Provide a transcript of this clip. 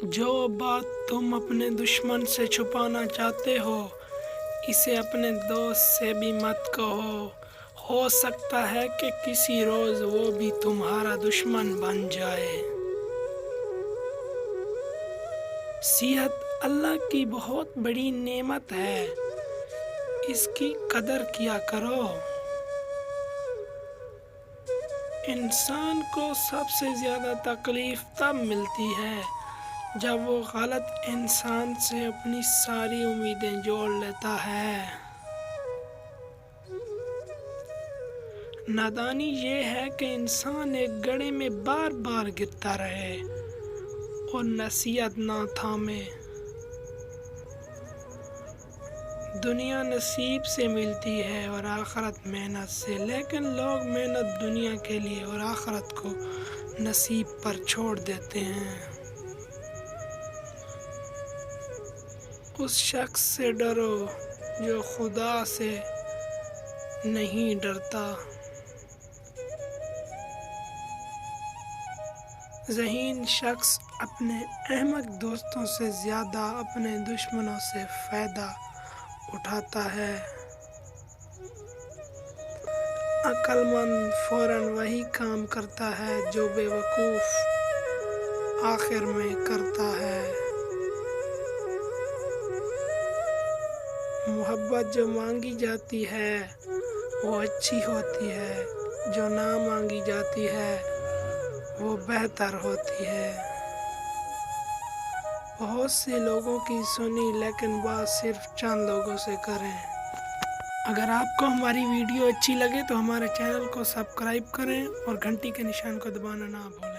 جو بات تم اپنے دشمن سے چھپانا چاہتے ہو اسے اپنے دوست سے بھی مت کہو، ہو سکتا ہے کہ کسی روز وہ بھی تمہارا دشمن بن جائے۔ صحت اللہ کی بہت بڑی نعمت ہے، اس کی قدر کیا کرو۔ انسان کو سب سے زیادہ تکلیف تب ملتی ہے جب وہ غلط انسان سے اپنی ساری امیدیں جوڑ لیتا ہے۔ نادانی یہ ہے کہ انسان ایک گڑھے میں بار بار گرتا رہے اور نصیحت نہ تھامے۔ دنیا نصیب سے ملتی ہے اور آخرت محنت سے، لیکن لوگ محنت دنیا کے لیے اور آخرت کو نصیب پر چھوڑ دیتے ہیں۔ اس شخص سے ڈرو جو خدا سے نہیں ڈرتا۔ ذہین شخص اپنے احمق دوستوں سے زیادہ اپنے دشمنوں سے فائدہ اٹھاتا ہے۔ عقل مند فوراً وہی کام کرتا ہے جو بے وقوف آخر میں کرتا ہے۔ محبت جو مانگی جاتی ہے وہ اچھی ہوتی ہے، جو نہ مانگی جاتی ہے وہ بہتر ہوتی ہے۔ بہت سے لوگوں کی سنی لیکن بات صرف چند لوگوں سے کریں۔ اگر آپ کو ہماری ویڈیو اچھی لگے تو ہمارے چینل کو سبسکرائب کریں اور گھنٹی کے نشان کو دبانا نہ بھولیں۔